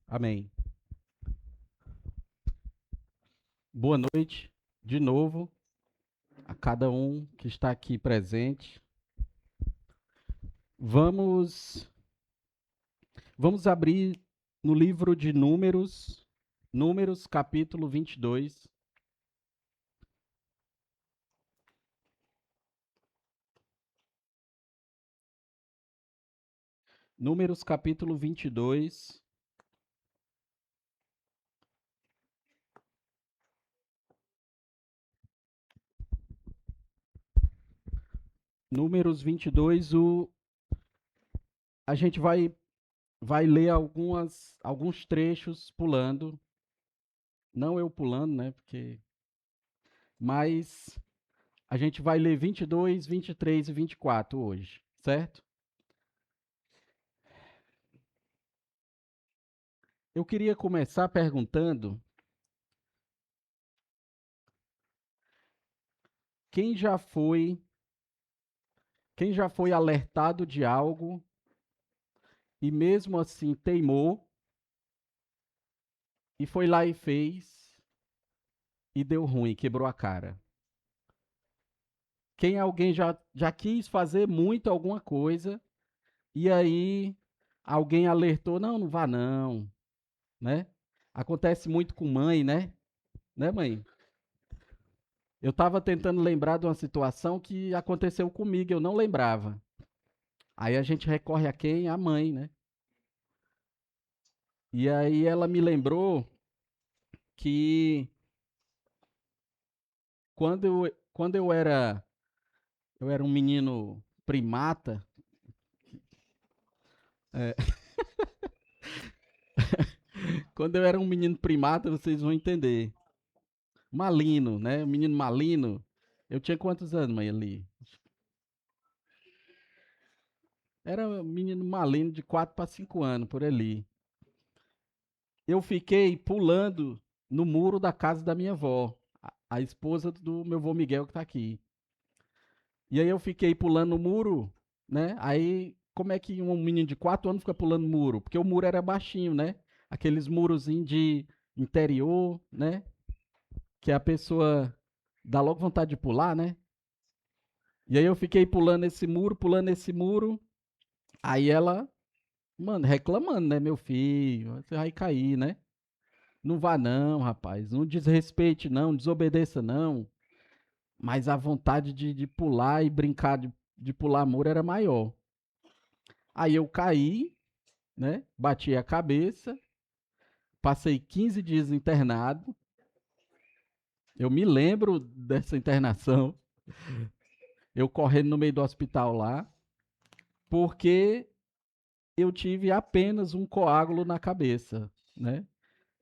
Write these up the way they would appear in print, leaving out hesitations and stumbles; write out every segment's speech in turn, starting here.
Amém. Boa noite, de novo, a cada um que está aqui presente. Vamos, vamos abrir no livro de Números, Números capítulo 22. Números capítulo 22. Números 22, a gente vai ler alguns trechos pulando. Não eu pulando, né? Mas a gente vai ler 22, 23 e 24 hoje, certo? Eu queria começar perguntando quem já foi, quem já foi alertado de algo e mesmo assim teimou e foi lá e fez e deu ruim, quebrou a cara. Quem alguém já quis fazer muito alguma coisa e aí alguém alertou, não, não vá não, né? Acontece muito com mãe, né? Né, mãe? Eu estava tentando lembrar de uma situação que aconteceu comigo, eu não lembrava. Aí a gente recorre a quem? A mãe, né? E aí ela me lembrou que quando eu era um menino primata, é, quando eu era um menino primata, vocês vão entender. Malino, né? Um menino malino. Eu tinha quantos anos, mãe, ali? Era um menino malino de 4 para 5 anos, por ali. Eu fiquei pulando no muro da casa da minha avó, a esposa do meu avô Miguel que tá aqui. E aí eu fiquei pulando no muro, né? Aí, como é que um menino de 4 anos fica pulando muro? Porque o muro era baixinho, né? Aqueles murozinhos de interior, né? Que a pessoa dá logo vontade de pular, né? E aí eu fiquei pulando esse muro. Aí ela, mano, reclamando, né? Meu filho, você vai cair, né? Não vá não, rapaz. Não desrespeite não, desobedeça não. Mas a vontade de pular e brincar de pular muro era maior. Aí eu caí, né? Bati a cabeça, passei 15 dias internado. Eu me lembro dessa internação, eu correndo no meio do hospital lá, porque eu tive apenas um coágulo na cabeça, né?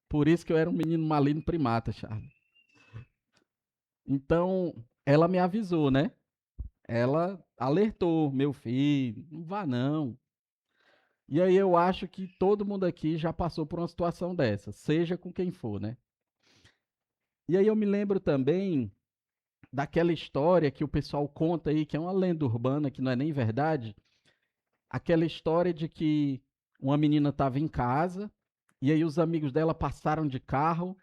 Por isso que eu era um menino maligno primata, Charles. Então, ela me avisou, né? Ela alertou, meu filho, não vá não. E aí eu acho que todo mundo aqui já passou por uma situação dessa, seja com quem for, né? E aí eu me lembro também daquela história que o pessoal conta aí, que é uma lenda urbana, que não é nem verdade, aquela história de que uma menina estava em casa e aí os amigos dela passaram de carro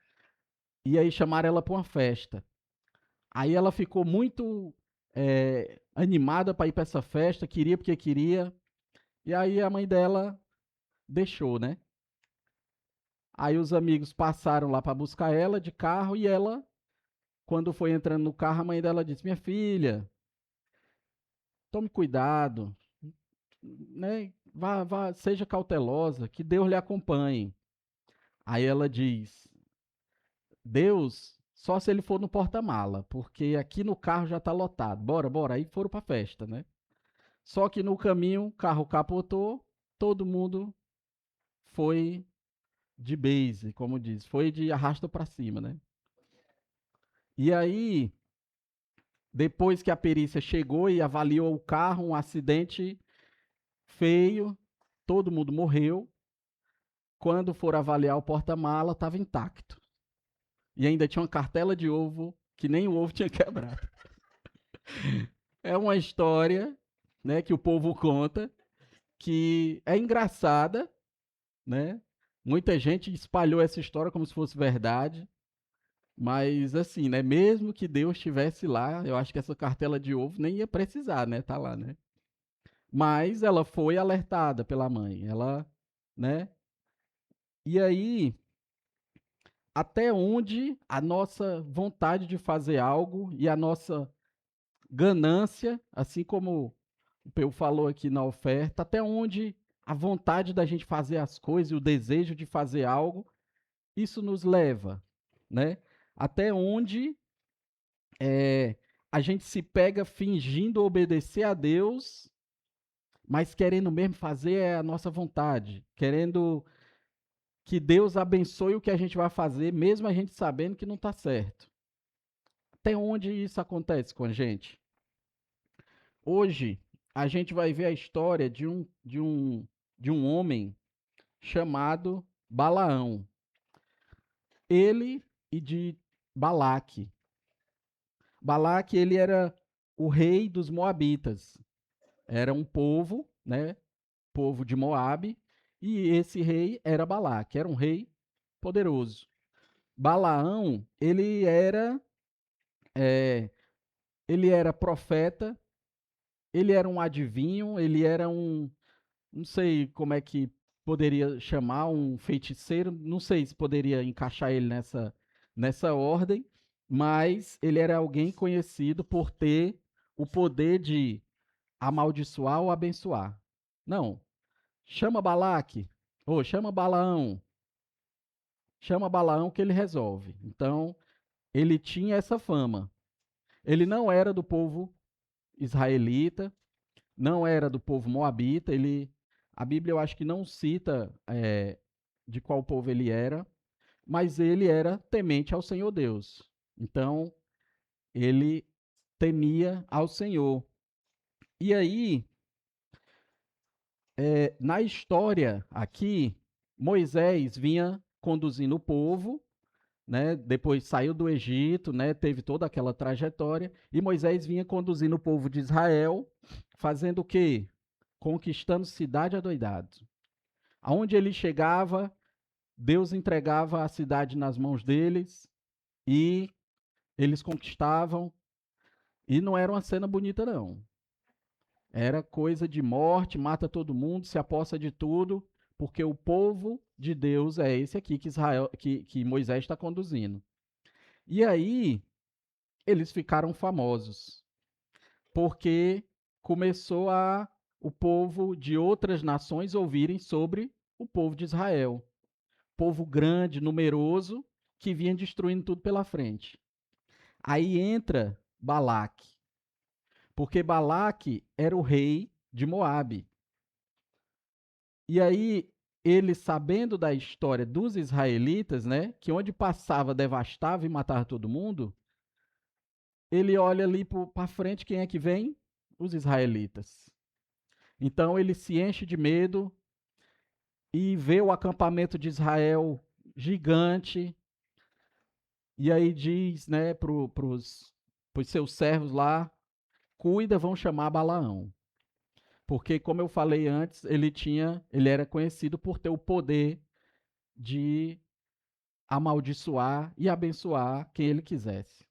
e aí chamaram ela para uma festa. Aí ela ficou muito animada para ir para essa festa, queria porque queria, e aí a mãe dela deixou, né? Aí os amigos passaram lá para buscar ela de carro e ela, quando foi entrando no carro, a mãe dela disse: Minha filha, tome cuidado, né? Seja cautelosa, que Deus lhe acompanhe. Aí ela diz: Deus, só se ele for no porta-mala, porque aqui no carro já tá lotado. Bora, bora. Aí foram pra festa, né? Só que no caminho o carro capotou, todo mundo foi de base, como diz, foi de arrasta pra cima, né? E aí, depois que a perícia chegou e avaliou o carro, um acidente feio, todo mundo morreu. Quando for avaliar o porta-mala, estava intacto. E ainda tinha uma cartela de ovo que nem o ovo tinha quebrado. É uma história, né, que o povo conta, que é engraçada, né? Muita gente espalhou essa história como se fosse verdade, mas assim, né? Mesmo que Deus estivesse lá, eu acho que essa cartela de ovo nem ia precisar, né? Tá lá, né? Mas ela foi alertada pela mãe, ela, né? E aí, até onde a nossa vontade de fazer algo e a nossa ganância, assim como o Peu falou aqui na oferta, até onde a vontade da gente fazer as coisas e o desejo de fazer algo, isso nos leva, né? Até onde é, a gente se pega fingindo obedecer a Deus, mas querendo mesmo fazer a nossa vontade, querendo que Deus abençoe o que a gente vai fazer, mesmo a gente sabendo que não está certo. Até onde isso acontece com a gente? Hoje, a gente vai ver a história de um homem chamado Balaão. Ele e de Balaque. Balaque, ele era o rei dos Moabitas. Era um povo, né? Povo de Moabe. E esse rei era Balaque, era um rei poderoso. Balaão, é, ele era profeta, ele era um adivinho, ele era não sei como é que poderia chamar, um feiticeiro, não sei se poderia encaixar ele nessa ordem, mas ele era alguém conhecido por ter o poder de amaldiçoar ou abençoar. Não, chama Balaque, ou chama Balaão que ele resolve. Então, ele tinha essa fama. Ele não era do povo israelita, não era do povo moabita, a Bíblia eu acho que não cita de qual povo ele era, mas ele era temente ao Senhor Deus. Então, ele temia ao Senhor. E aí, na história aqui, Moisés vinha conduzindo o povo, né? Depois saiu do Egito, né? Teve toda aquela trajetória, e Moisés vinha conduzindo o povo de Israel, fazendo o quê? Conquistando cidade adoidado. Aonde ele chegava, Deus entregava a cidade nas mãos deles e eles conquistavam. E não era uma cena bonita, não. Era coisa de morte, mata todo mundo, se aposta de tudo, porque o povo de Deus é esse aqui que Moisés está conduzindo. E aí eles ficaram famosos, porque começou o povo de outras nações ouvirem sobre o povo de Israel. Povo grande, numeroso, que vinha destruindo tudo pela frente. Aí entra Balaque, porque Balaque era o rei de Moabe. E aí ele, sabendo da história dos israelitas, né, que onde passava devastava e matava todo mundo, ele olha ali para frente, quem é que vem? Os israelitas. Então ele se enche de medo e vê o acampamento de Israel gigante. E aí diz, né, para os seus servos lá, cuida, vão chamar Balaão. Porque, como eu falei antes, ele era conhecido por ter o poder de amaldiçoar e abençoar quem ele quisesse.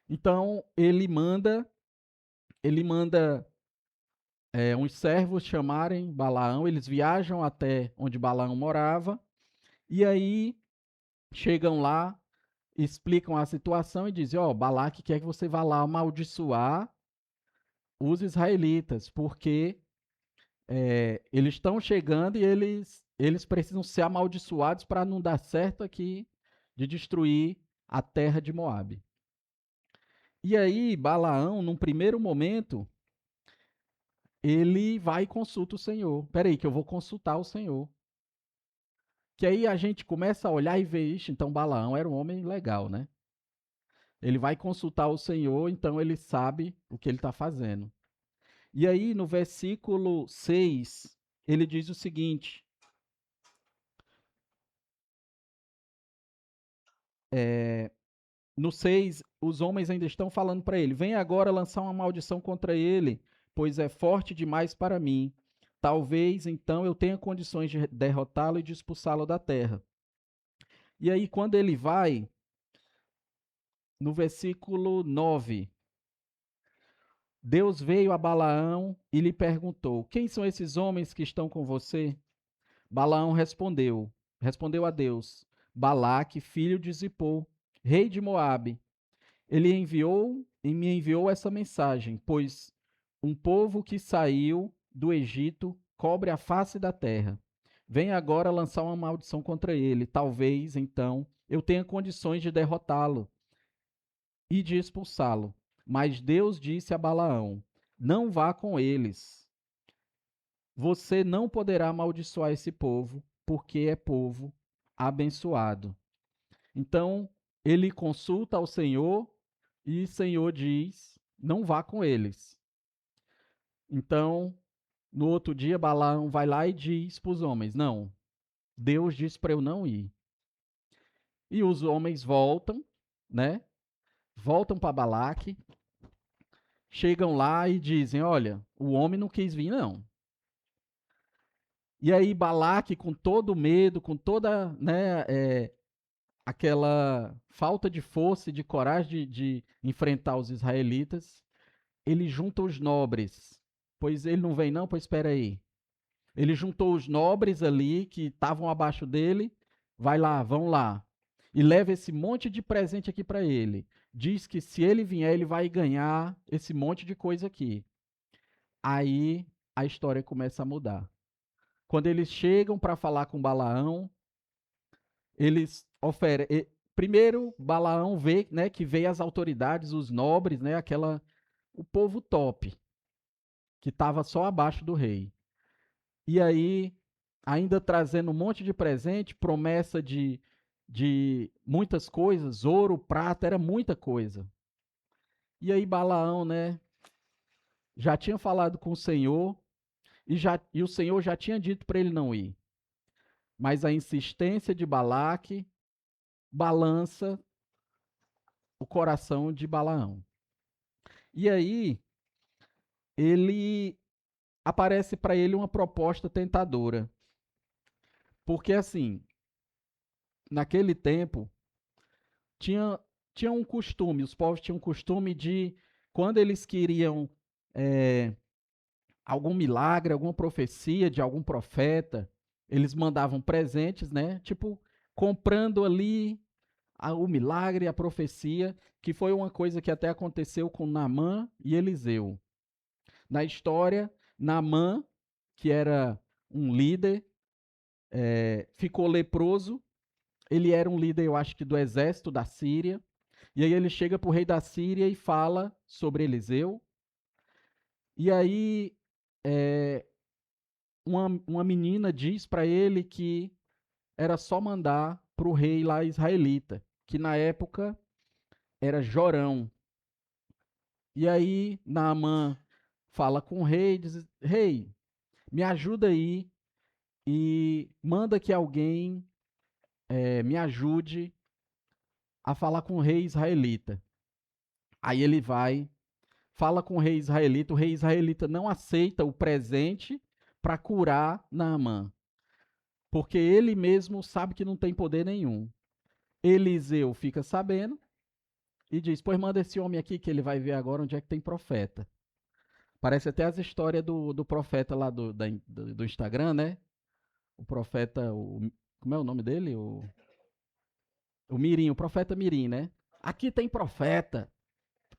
Então, ele manda uns servos chamarem Balaão, eles viajam até onde Balaão morava, e aí chegam lá, explicam a situação e dizem, Balaque quer que você vá lá amaldiçoar os israelitas, porque eles estão chegando e eles precisam ser amaldiçoados para não dar certo aqui de destruir a terra de Moabe. E aí, Balaão, num primeiro momento, ele vai e consulta o Senhor. Peraí, que eu vou consultar o Senhor. Que aí a gente começa a olhar e ver, isso. Então Balaão era um homem legal, né? Ele vai consultar o Senhor, então ele sabe o que ele está fazendo. E aí, no versículo 6, ele diz o seguinte: no 6, os homens ainda estão falando para ele: vem agora lançar uma maldição contra ele, pois é forte demais para mim. talvez então eu tenha condições de derrotá-lo e de expulsá-lo da terra. E aí, quando ele vai, no versículo 9, Deus veio a Balaão e lhe perguntou: Quem são esses homens que estão com você? Balaão respondeu a Deus: Balaque, filho de Zippor, rei de Moabe. Ele enviou e me enviou essa mensagem, pois um povo que saiu do Egito cobre a face da terra. Vem agora lançar uma maldição contra ele. Talvez, então, eu tenha condições de derrotá-lo e de expulsá-lo. Mas Deus disse a Balaão: Não vá com eles. Você não poderá amaldiçoar esse povo, porque é povo abençoado. Então, ele consulta ao Senhor e o Senhor diz: Não vá com eles. Então, no outro dia, Balaão vai lá e diz para os homens: Não, Deus disse para eu não ir. E os homens voltam, né? Voltam para Balaque, chegam lá e dizem: Olha, o homem não quis vir, não. E aí Balaque, com todo medo, com toda, né, aquela falta de força e de coragem de enfrentar os israelitas, ele junta os nobres. Pois ele não vem não, pois espera aí. Ele juntou os nobres ali que estavam abaixo dele, vai lá, vão lá. E leva esse monte de presente aqui para ele. Diz que se ele vier, ele vai ganhar esse monte de coisa aqui. Aí a história começa a mudar. Quando eles chegam para falar com Balaão, eles oferecem. Primeiro, Balaão vê, né, que veio as autoridades, os nobres, né, o povo top, que estava só abaixo do rei. E aí, ainda trazendo um monte de presente, promessa de muitas coisas, ouro, prata, era muita coisa. E aí Balaão, né, já tinha falado com o Senhor e o Senhor já tinha dito para ele não ir. Mas a insistência de Balaque balança o coração de Balaão. E aí ele aparece para ele uma proposta tentadora. Porque assim, naquele tempo tinha tinha um costume, os povos tinham um costume de quando eles queriam algum milagre, alguma profecia de algum profeta, eles mandavam presentes, né? Tipo, comprando ali o milagre, a profecia, que foi uma coisa que até aconteceu com Naamã e Eliseu. Na história, Naamã, que era um líder, ficou leproso. Ele era um líder, eu acho que do exército da Síria. E aí ele chega para o rei da Síria e fala sobre Eliseu. E aí uma menina diz para ele que era só mandar para o rei lá israelita, que na época era Jorão. E aí Naamã fala com o rei, diz: Rei, me ajuda aí e manda que alguém me ajude a falar com o rei israelita. Aí ele vai, fala com o rei israelita não aceita o presente para curar Naamã, porque ele mesmo sabe que não tem poder nenhum. Eliseu fica sabendo e diz: Pois manda esse homem aqui que ele vai ver agora onde é que tem profeta. Parece até as histórias do profeta lá do Instagram, né? O profeta, como é o nome dele? O Mirim, o profeta Mirim, né? Aqui tem profeta.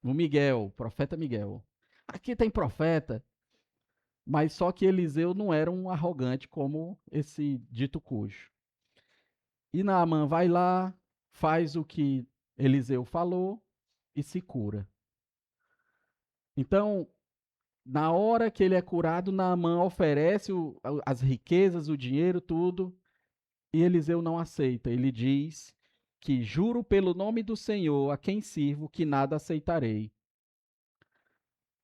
O Miguel, profeta Miguel. Aqui tem profeta. Mas só que Eliseu não era um arrogante como esse dito cujo. E Naamã vai lá, faz o que Eliseu falou e se cura. Então, na hora que ele é curado, Naamã oferece as riquezas, o dinheiro, tudo, e Eliseu não aceita. Ele diz que juro pelo nome do Senhor a quem sirvo que nada aceitarei.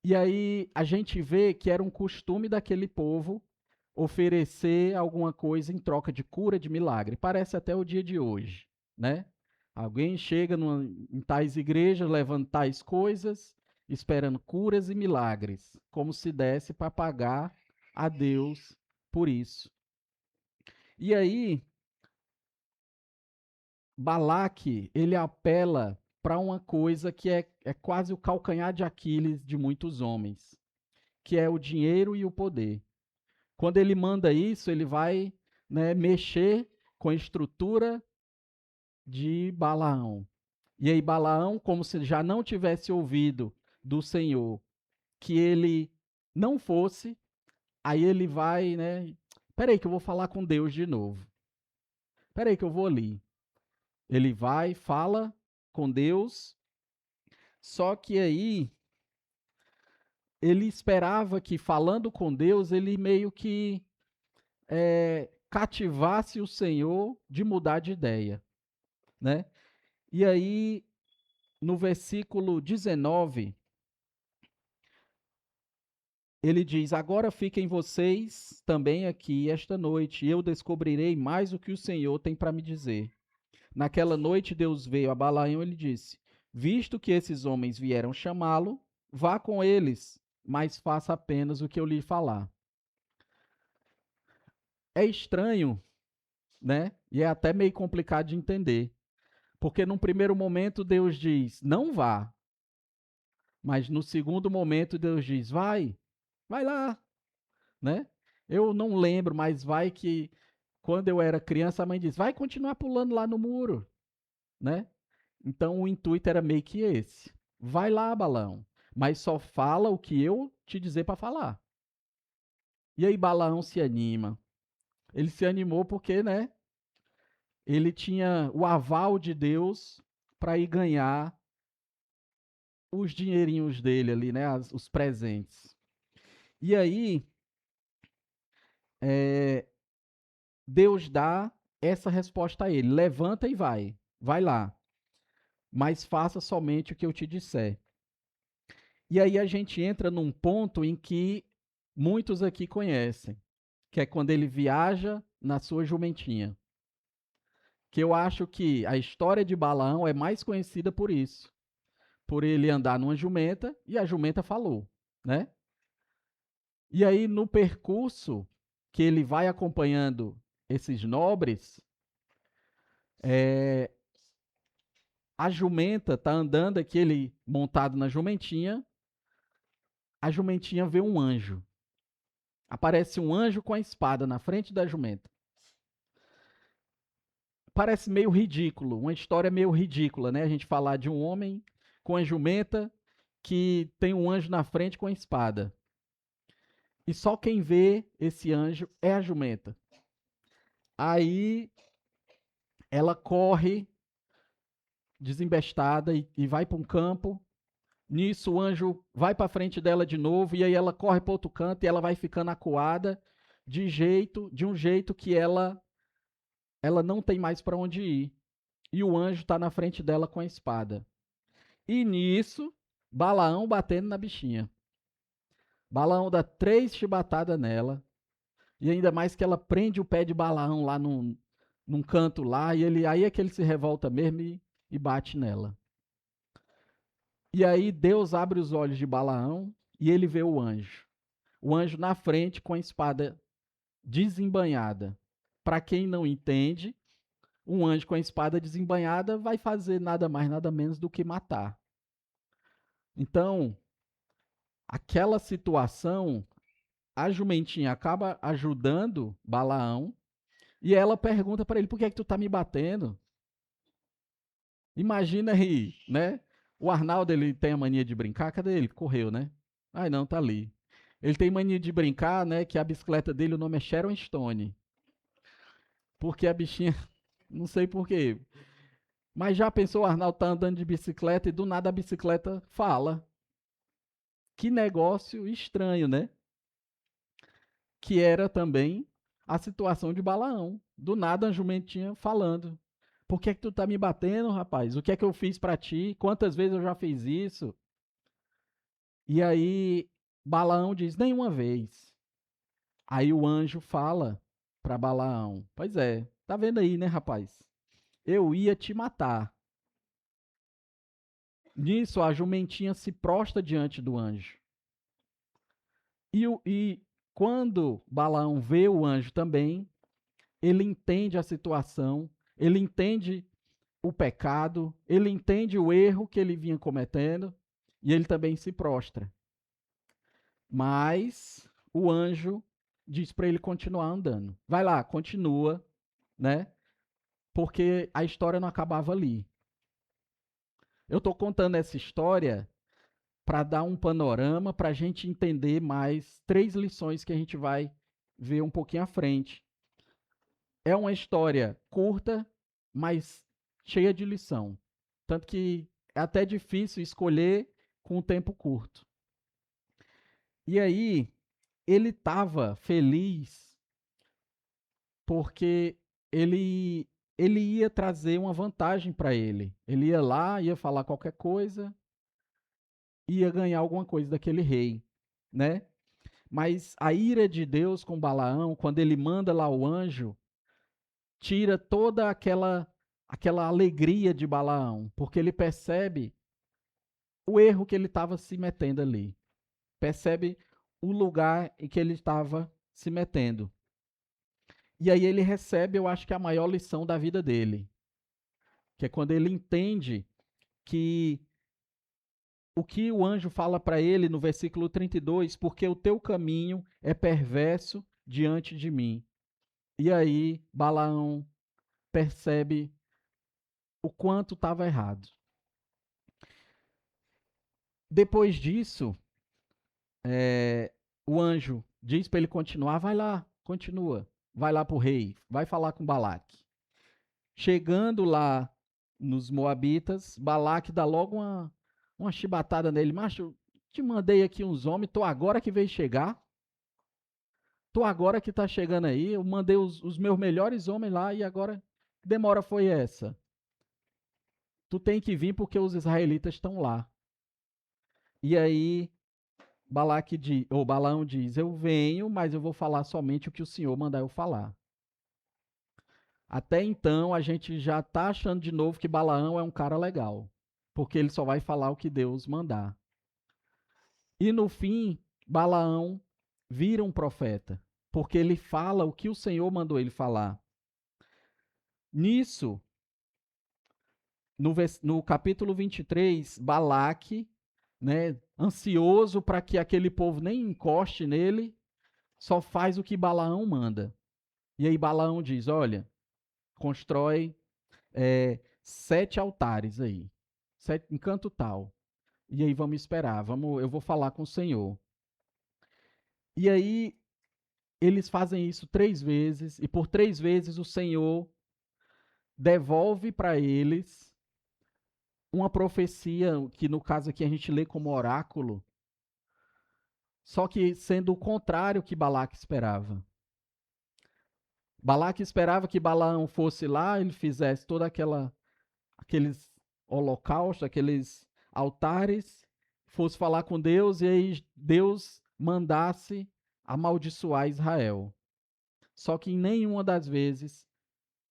E aí a gente vê que era um costume daquele povo oferecer alguma coisa em troca de cura, de milagre. Parece até o dia de hoje, né? Alguém chega em tais igrejas levando tais coisas, esperando curas e milagres, como se desse para pagar a Deus por isso. E aí, Balaque, ele apela para uma coisa que é quase o calcanhar de Aquiles de muitos homens, que é o dinheiro e o poder. Quando ele manda isso, ele vai, né, mexer com a estrutura de Balaão. E aí Balaão, como se já não tivesse ouvido do Senhor que ele não fosse, aí ele vai, né? Peraí que eu vou falar com Deus de novo. Peraí que eu vou ali. Ele vai, fala com Deus, só que aí ele esperava que falando com Deus, ele meio que cativasse o Senhor de mudar de ideia, né? E aí, no versículo 19, ele diz: Agora fiquem vocês também aqui esta noite, e eu descobrirei mais o que o Senhor tem para me dizer. Naquela noite, Deus veio a Balaão e lhe disse: Visto que esses homens vieram chamá-lo, vá com eles, mas faça apenas o que eu lhe falar. É estranho, né? E é até meio complicado de entender. Porque num primeiro momento Deus diz: Não vá. Mas no segundo momento Deus diz: Vai lá, né? Eu não lembro, mas vai que quando eu era criança a mãe diz: Vai continuar pulando lá no muro, né? Então o intuito era meio que esse. Vai lá, Balaão, mas só fala o que eu te dizer para falar. E aí Balaão se anima. Ele se animou porque, né? Ele tinha o aval de Deus para ir ganhar os dinheirinhos dele ali, né? Os presentes. E aí, Deus dá essa resposta a ele: levanta e vai lá, mas faça somente o que eu te disser. E aí a gente entra num ponto em que muitos aqui conhecem, que é quando ele viaja na sua jumentinha. Que eu acho que a história de Balaão é mais conhecida por isso, por ele andar numa jumenta e a jumenta falou, né? E aí no percurso que ele vai acompanhando esses nobres, a jumenta tá andando aqui, ele montado na jumentinha, a jumentinha vê um anjo. Aparece um anjo com a espada na frente da jumenta. Parece meio ridículo, uma história meio ridícula, né? A gente falar de um homem com a jumenta que tem um anjo na frente com a espada. E só quem vê esse anjo é a jumenta. Aí ela corre desembestada e vai para um campo. Nisso o anjo vai para frente dela de novo e aí ela corre para outro canto e ela vai ficando acuada de um jeito que ela não tem mais para onde ir. E o anjo está na frente dela com a espada. E nisso, Balaão batendo na bichinha. Balaão dá 3 chibatadas nela. E ainda mais que ela prende o pé de Balaão lá num canto lá. E aí é que ele se revolta mesmo e bate nela. E aí Deus abre os olhos de Balaão e ele vê o anjo. O anjo na frente com a espada desembanhada. Para quem não entende, um anjo com a espada desembanhada vai fazer nada mais, nada menos do que matar. Então, aquela situação, a jumentinha acaba ajudando Balaão e ela pergunta para ele: por que é que tu tá me batendo? Imagina aí, né? O Arnaldo, ele tem a mania de brincar. Cadê ele? Correu, né? Ai, não, tá ali. Ele tem mania de brincar, né? Que a bicicleta dele, o nome é Sharon Stone. Porque a bichinha, não sei por quê. Mas já pensou, o Arnaldo tá andando de bicicleta e do nada a bicicleta fala. Que negócio estranho, né? Que era também a situação de Balaão. Do nada a jumentinha falando. Por que é que tu tá me batendo, rapaz? O que é que eu fiz para ti? Quantas vezes eu já fiz isso? E aí Balaão diz: nenhuma vez. Aí o anjo fala para Balaão: pois é, tá vendo aí, né, rapaz? Eu ia te matar. Nisso a jumentinha se prostra diante do anjo. E Quando Balaão vê o anjo também, ele entende a situação, ele entende o pecado, ele entende o erro que ele vinha cometendo e ele também se prostra. Mas o anjo diz para ele continuar andando. Vai lá, continua, né? Porque a história não acabava ali. Eu estou contando essa história para dar um panorama, para a gente entender mais 3 lições que a gente vai ver um pouquinho à frente. É uma história curta, mas cheia de lição. Tanto que é até difícil escolher com um tempo curto. E aí, ele estava feliz porque ele, ele ia trazer uma vantagem para ele. Ele ia lá, ia falar qualquer coisa, ia ganhar alguma coisa daquele rei, né? Mas a ira de Deus com Balaão, quando ele manda lá o anjo, tira toda aquela alegria de Balaão, porque ele percebe o erro que ele estava se metendo ali. Percebe o lugar em que ele estava se metendo. E aí ele recebe, eu acho que a maior lição da vida dele, que é quando ele entende que o que o anjo fala para ele no versículo 32, porque o teu caminho é perverso diante de mim. E aí Balaão percebe o quanto estava errado. Depois disso, o anjo diz para ele continuar, vai lá, continua, vai lá para o rei, vai falar com Balaque. Chegando lá nos Moabitas, Balaque dá logo uma chibatada nele. Macho, te mandei aqui uns homens, tô agora que veio chegar. Tô agora que tá chegando aí. Eu mandei os meus melhores homens lá e agora que demora foi essa? Tu tem que vir porque os israelitas estão lá. E aí Balaão diz, eu venho, mas eu vou falar somente o que o Senhor mandar eu falar. Até então, a gente já está achando de novo que Balaão é um cara legal, porque ele só vai falar o que Deus mandar. E no fim, Balaão vira um profeta, porque ele fala o que o Senhor mandou ele falar. Nisso, no capítulo 23, Balaque, né, ansioso para que aquele povo nem encoste nele, só faz o que Balaão manda. E aí Balaão diz, olha, constrói 7 altares aí, em canto tal. E aí vamos esperar, eu vou falar com o Senhor. E aí eles fazem isso 3 vezes, e por 3 vezes o Senhor devolve para eles uma profecia, que no caso aqui a gente lê como oráculo, só que sendo o contrário que Balaque esperava. Balaque esperava que Balaão fosse lá, ele fizesse toda aqueles holocaustos, aqueles altares, fosse falar com Deus e aí Deus mandasse amaldiçoar Israel. Só que em nenhuma das vezes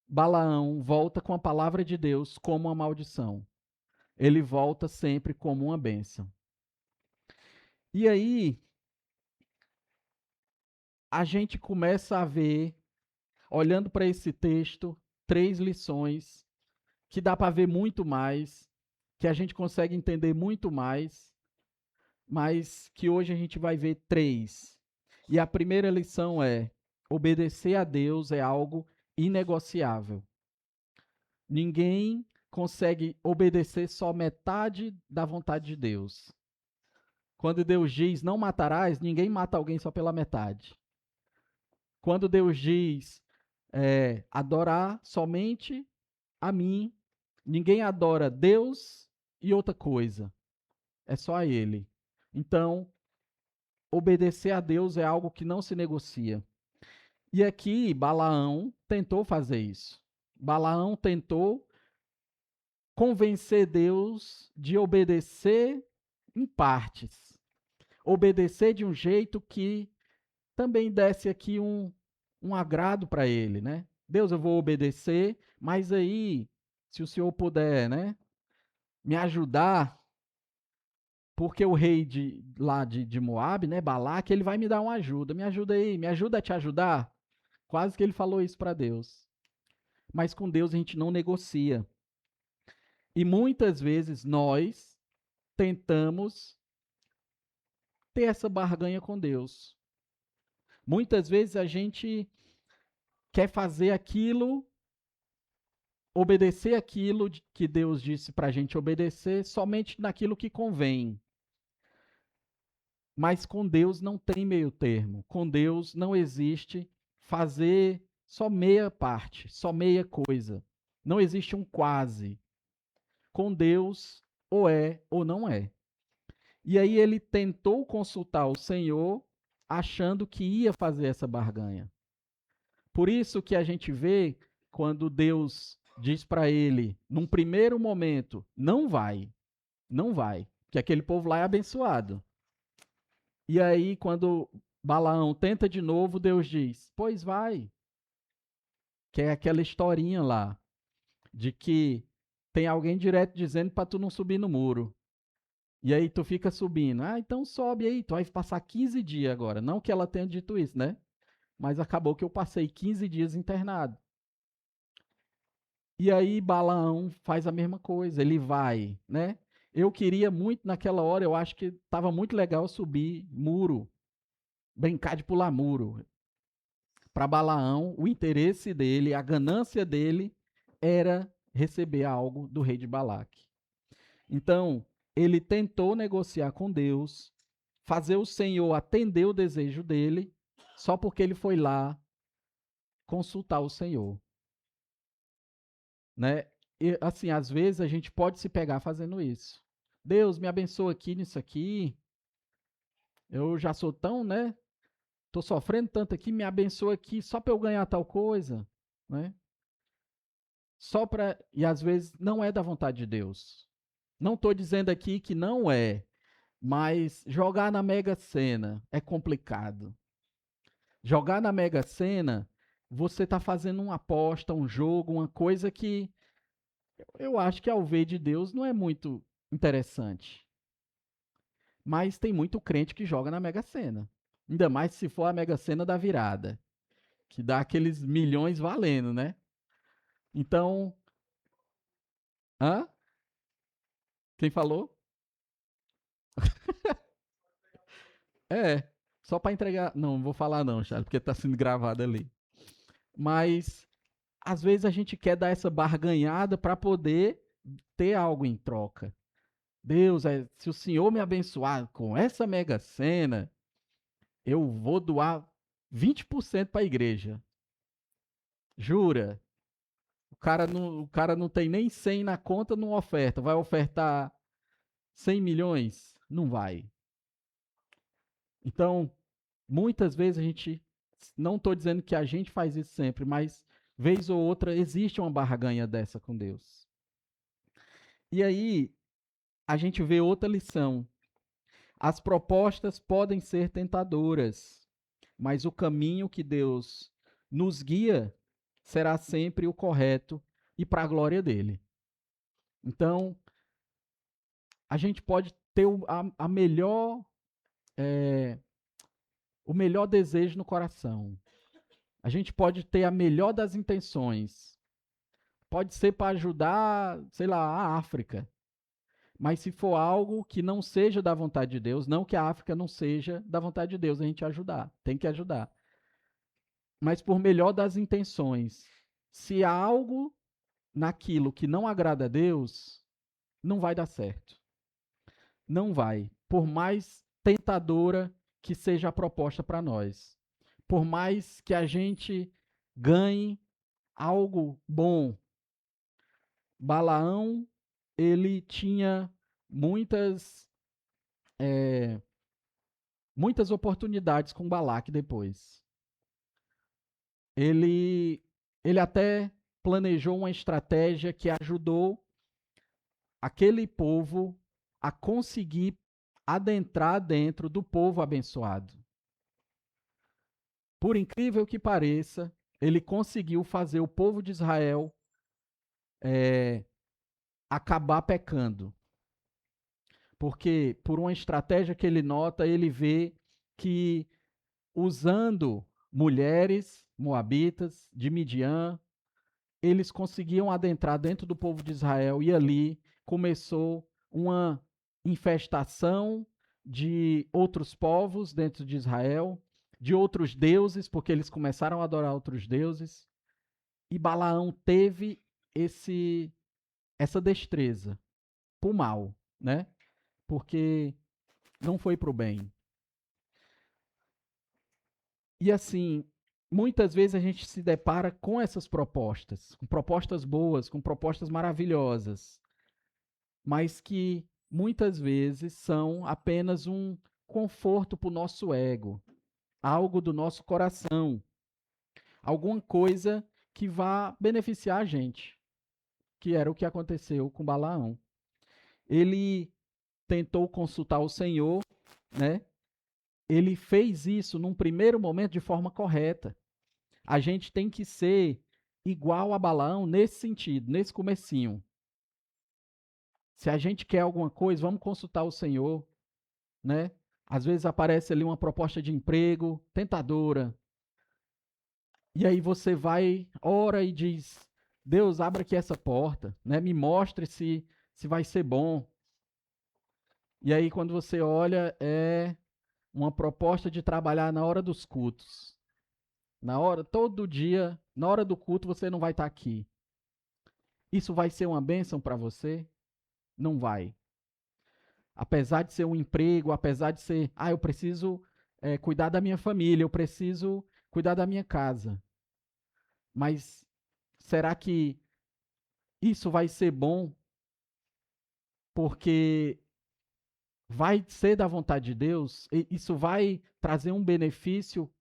Balaão volta com a palavra de Deus como uma maldição. Ele volta sempre como uma bênção. E aí a gente começa a ver, olhando para esse texto, 3 lições que dá para ver muito mais, que a gente consegue entender muito mais, mas que hoje a gente vai ver 3. E a primeira lição é: obedecer a Deus é algo inegociável. Ninguém consegue obedecer só metade da vontade de Deus. Quando Deus diz não matarás, ninguém mata alguém só pela metade. Quando Deus diz adorar somente a mim, ninguém adora Deus e outra coisa. É só a Ele. Então, obedecer a Deus é algo que não se negocia. E aqui, Balaão tentou fazer isso. Balaão tentou convencer Deus de obedecer em partes. Obedecer de um jeito que também desse aqui um agrado para ele, né? Deus, eu vou obedecer, mas aí, se o Senhor puder, né, me ajudar, porque o rei lá de Moabe, né, Balaque, ele vai me dar uma ajuda. Me ajuda aí, me ajuda a te ajudar. Quase que ele falou isso para Deus. Mas com Deus a gente não negocia. E muitas vezes nós tentamos ter essa barganha com Deus. Muitas vezes a gente quer fazer aquilo, obedecer aquilo que Deus disse para a gente obedecer, somente naquilo que convém. Mas com Deus não tem meio termo. Com Deus não existe fazer só meia parte, só meia coisa. Não existe um quase. Com Deus, ou é ou não é. E aí ele tentou consultar o Senhor, achando que ia fazer essa barganha. Por isso que a gente vê quando Deus diz para ele, num primeiro momento, não vai, não vai, que aquele povo lá é abençoado. E aí, quando Balaão tenta de novo, Deus diz: pois vai. Que é aquela historinha lá, de que tem alguém direto dizendo para tu não subir no muro. E aí tu fica subindo. Ah, então sobe aí, tu vai passar 15 dias agora. Não que ela tenha dito isso, né? Mas acabou que eu passei 15 dias internado. E aí Balaão faz a mesma coisa, ele vai, né? Eu queria muito naquela hora, eu acho que estava muito legal subir muro, brincar de pular muro. Para Balaão, o interesse dele, a ganância dele era receber algo do rei de Balaque. Então, ele tentou negociar com Deus, fazer o Senhor atender o desejo dele, só porque ele foi lá consultar o Senhor, né? E, assim, às vezes a gente pode se pegar fazendo isso. Deus, me abençoa aqui nisso aqui. Eu já sou tão, né? Tô sofrendo tanto aqui, me abençoa aqui só para eu ganhar tal coisa, né? Só para e às vezes não é da vontade de Deus. Não estou dizendo aqui que não é, mas jogar na Mega Sena é complicado. Jogar na Mega Sena, você está fazendo uma aposta, um jogo, uma coisa que eu acho que ao ver de Deus não é muito interessante. Mas tem muito crente que joga na Mega Sena. Ainda mais se for a Mega Sena da virada, que dá aqueles milhões valendo, né? Então, hã? Quem falou? É, só para entregar. Não, não vou falar não, Charles, porque está sendo gravado ali. Mas às vezes a gente quer dar essa barganhada para poder ter algo em troca. Deus, se o Senhor me abençoar com essa mega sena, eu vou doar 20% para a igreja. Jura? O cara não tem nem 100 na conta, não oferta. Vai ofertar 100 milhões? Não vai. Então, muitas vezes a gente, não estou dizendo que a gente faz isso sempre, mas vez ou outra existe uma barganha dessa com Deus. E aí a gente vê outra lição. As propostas podem ser tentadoras, mas o caminho que Deus nos guia será sempre o correto e para a glória dele. Então, a gente pode ter a melhor, o melhor desejo no coração. A gente pode ter a melhor das intenções. Pode ser para ajudar, sei lá, a África. Mas se for algo que não seja da vontade de Deus, não que a África não seja da vontade de Deus a gente ajudar, tem que ajudar. Mas por melhor das intenções, se há algo naquilo que não agrada a Deus, não vai dar certo. Não vai. Por mais tentadora que seja a proposta para nós. Por mais que a gente ganhe algo bom. Balaão, ele tinha muitas muitas oportunidades com Balaque depois. Ele, ele até planejou uma estratégia que ajudou aquele povo a conseguir adentrar dentro do povo abençoado. Por incrível que pareça, ele conseguiu fazer o povo de Israel acabar pecando. Porque por uma estratégia que ele nota, ele vê que usando mulheres moabitas de Midian, eles conseguiam adentrar dentro do povo de Israel e ali começou uma infestação de outros povos dentro de Israel, de outros deuses, porque eles começaram a adorar outros deuses. E Balaão teve essa destreza para o mal, né? Porque não foi para o bem. E assim, muitas vezes a gente se depara com essas propostas, com propostas boas, com propostas maravilhosas, mas que muitas vezes são apenas um conforto para o nosso ego, algo do nosso coração, alguma coisa que vá beneficiar a gente, que era o que aconteceu com Balaão. Ele tentou consultar o Senhor, né? Ele fez isso num primeiro momento de forma correta. A gente tem que ser igual a Balaão nesse sentido, nesse comecinho. Se a gente quer alguma coisa, vamos consultar o Senhor, né? Às vezes aparece ali uma proposta de emprego tentadora. E aí você vai, ora e diz: Deus, abra aqui essa porta, né? Me mostre se vai ser bom. E aí quando você olha, é uma proposta de trabalhar na hora dos cultos. Na hora, todo dia, na hora do culto, você não vai estar aqui. Isso vai ser uma bênção para você? Não vai. Apesar de ser um emprego, apesar de ser, eu preciso cuidar da minha família, eu preciso cuidar da minha casa. Mas será que isso vai ser bom porque vai ser da vontade de Deus? Isso vai trazer um benefício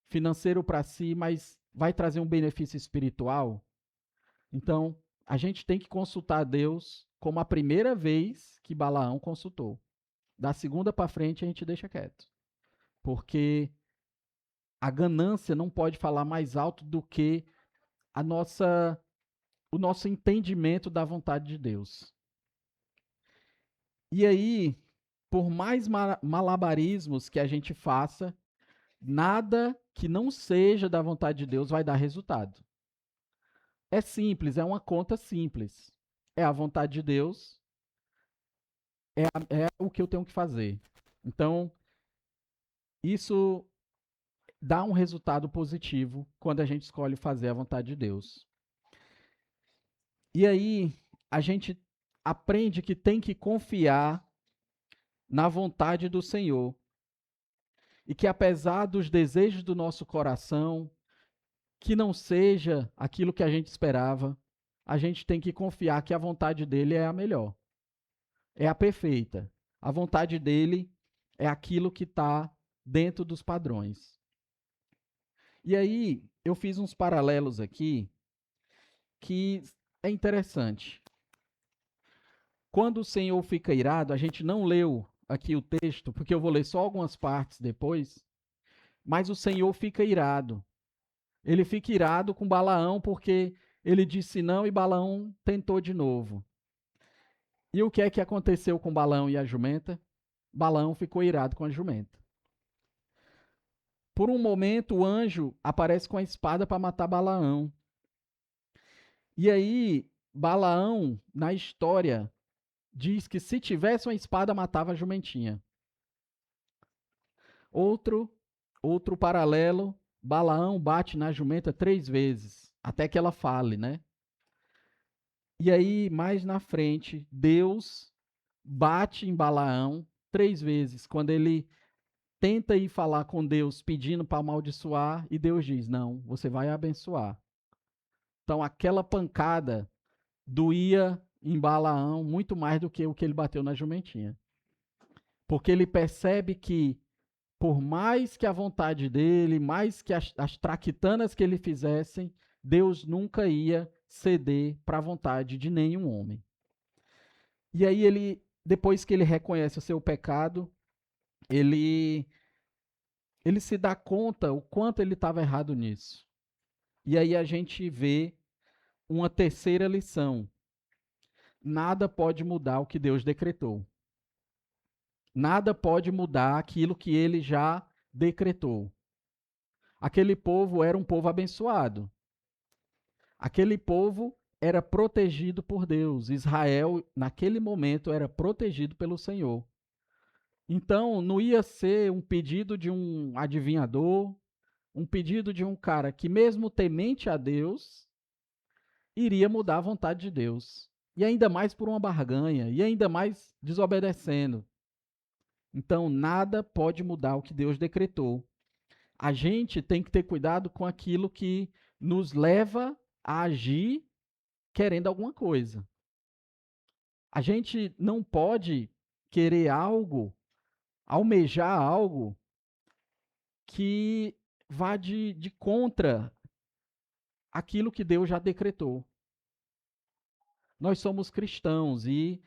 financeiro para si, mas vai trazer um benefício espiritual? Então, a gente tem que consultar Deus como a primeira vez que Balaão consultou. Da segunda para frente, a gente deixa quieto. Porque a ganância não pode falar mais alto do que o nosso entendimento da vontade de Deus. E aí, por mais malabarismos que a gente faça, nada que não seja da vontade de Deus vai dar resultado. É simples, é uma conta simples. É a vontade de Deus, é o que eu tenho que fazer. Então, isso dá um resultado positivo quando a gente escolhe fazer a vontade de Deus. E aí, a gente aprende que tem que confiar na vontade do Senhor. E que apesar dos desejos do nosso coração, que não seja aquilo que a gente esperava, a gente tem que confiar que a vontade dele é a melhor, é a perfeita. A vontade dele é aquilo que está dentro dos padrões. E aí, eu fiz uns paralelos aqui que é interessante. Quando o Senhor fica irado, a gente não leu aqui o texto, porque eu vou ler só algumas partes depois, mas o Senhor fica irado. Ele fica irado com Balaão porque ele disse não e Balaão tentou de novo. E o que é que aconteceu com Balaão e a jumenta? Balaão ficou irado com a jumenta. Por um momento, o anjo aparece com a espada para matar Balaão. E aí, Balaão, na história, diz que se tivesse uma espada, matava a jumentinha. Outro paralelo, Balaão bate na jumenta 3 vezes, até que ela fale, né? E aí, mais na frente, Deus bate em Balaão 3 vezes, quando ele tenta ir falar com Deus pedindo para amaldiçoar, e Deus diz: não, você vai abençoar. Então, aquela pancada doía em Balaão muito mais do que o que ele bateu na jumentinha. Porque ele percebe que, por mais que a vontade dele, mais que as traquitanas que ele fizessem, Deus nunca ia ceder para a vontade de nenhum homem. E aí ele, depois que ele reconhece o seu pecado, ele se dá conta o quanto ele estava errado nisso. E aí a gente vê uma terceira lição. Nada pode mudar o que Deus decretou. Nada pode mudar aquilo que ele já decretou. Aquele povo era um povo abençoado. Aquele povo era protegido por Deus. Israel, naquele momento, era protegido pelo Senhor. Então, não ia ser um pedido de um adivinhador, um pedido de um cara que, mesmo temente a Deus, iria mudar a vontade de Deus. E ainda mais por uma barganha, e ainda mais desobedecendo. Então, nada pode mudar o que Deus decretou. A gente tem que ter cuidado com aquilo que nos leva a agir querendo alguma coisa. A gente não pode querer algo, almejar algo que vá de contra aquilo que Deus já decretou. Nós somos cristãos e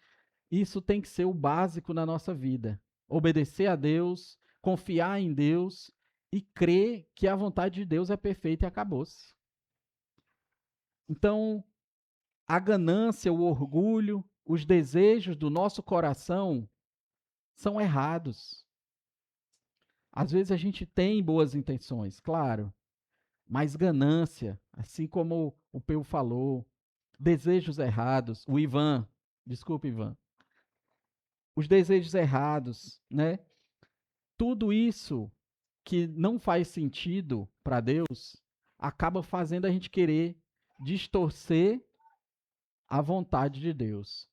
isso tem que ser o básico na nossa vida. Obedecer a Deus, confiar em Deus e crer que a vontade de Deus é perfeita e acabou-se. Então, a ganância, o orgulho, os desejos do nosso coração são errados. Às vezes a gente tem boas intenções, claro, mas ganância, assim como o Peu falou, desejos errados, o Ivan, desculpa, Ivan, os desejos errados, né? Tudo isso que não faz sentido para Deus acaba fazendo a gente querer distorcer a vontade de Deus.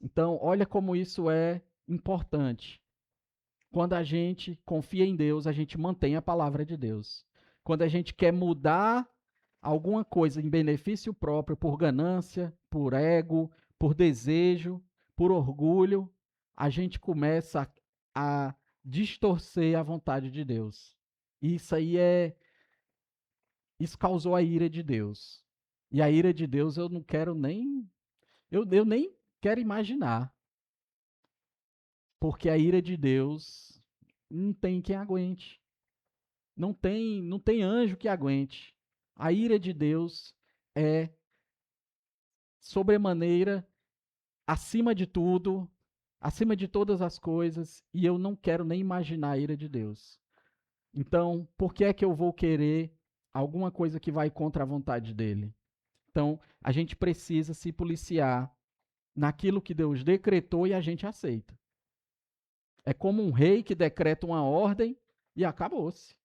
Então, olha como isso é importante. Quando a gente confia em Deus, a gente mantém a palavra de Deus. Quando a gente quer mudar alguma coisa em benefício próprio, por ganância, por ego, por desejo, por orgulho, a gente começa a distorcer a vontade de Deus. Isso aí isso causou a ira de Deus. E a ira de Deus eu não quero nem eu nem quero imaginar, porque a ira de Deus não tem quem aguente. Não tem anjo que aguente. A ira de Deus é sobremaneira, acima de tudo, acima de todas as coisas, e eu não quero nem imaginar a ira de Deus. Então, por que é que eu vou querer alguma coisa que vai contra a vontade dele? Então, a gente precisa se policiar naquilo que Deus decretou e a gente aceita. É como um rei que decreta uma ordem e acabou-se.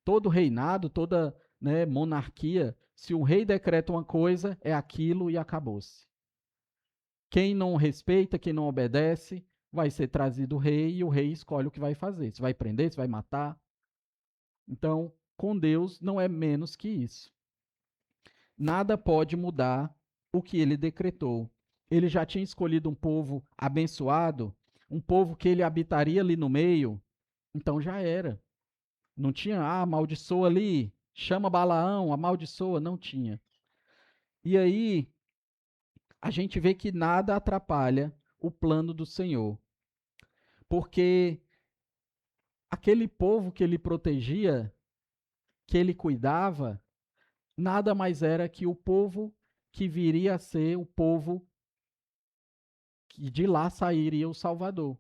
Todo reinado, toda, né, monarquia, se o rei decreta uma coisa, é aquilo e acabou-se. Quem não respeita, quem não obedece, vai ser trazido o rei e o rei escolhe o que vai fazer. Se vai prender, se vai matar. Então, com Deus não é menos que isso. Nada pode mudar o que ele decretou. Ele já tinha escolhido um povo abençoado, um povo que ele habitaria ali no meio, então já era. Não tinha, amaldiçoa ali, chama Balaão, amaldiçoa, não tinha. E aí, a gente vê que nada atrapalha o plano do Senhor. Porque aquele povo que ele protegia, que ele cuidava, nada mais era que o povo que viria a ser o povo que de lá sairia o Salvador.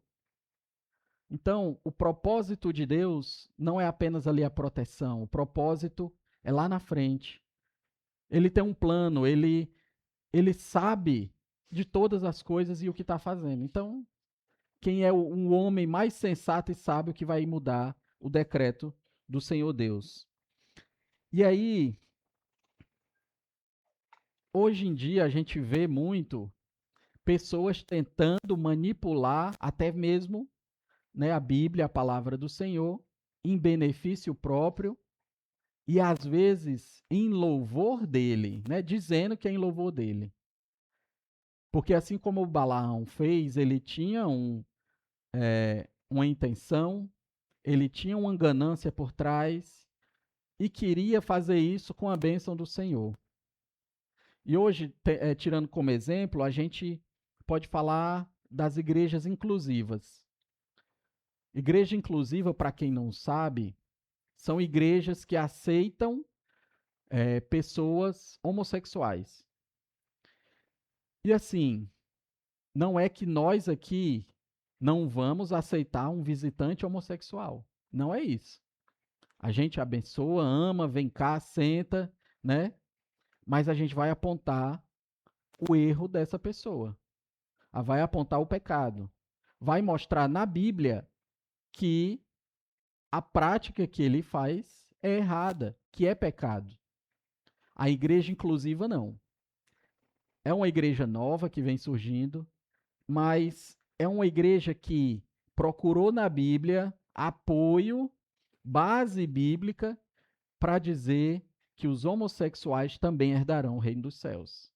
Então, o propósito de Deus não é apenas ali a proteção, o propósito é lá na frente. Ele tem um plano, ele sabe de todas as coisas e o que está fazendo. Então, quem é um homem mais sensato e sábio que vai mudar o decreto do Senhor Deus? E aí, hoje em dia, a gente vê muito pessoas tentando manipular até mesmo, né, a Bíblia, a palavra do Senhor, em benefício próprio e às vezes em louvor dele, né, dizendo que é em louvor dele. Porque assim como o Balaão fez, ele tinha uma intenção, ele tinha uma ganância por trás e queria fazer isso com a bênção do Senhor. E hoje, tirando como exemplo, a gente pode falar das igrejas inclusivas. Igreja inclusiva, para quem não sabe, são igrejas que aceitam pessoas homossexuais. E assim, não é que nós aqui não vamos aceitar um visitante homossexual. Não é isso. A gente abençoa, ama, vem cá, senta, né? Mas a gente vai apontar o erro dessa pessoa. Vai apontar o pecado. Vai mostrar na Bíblia que a prática que ele faz é errada, que é pecado. A igreja inclusiva não. É uma igreja nova que vem surgindo, mas é uma igreja que procurou na Bíblia apoio, base bíblica, para dizer que os homossexuais também herdarão o reino dos céus.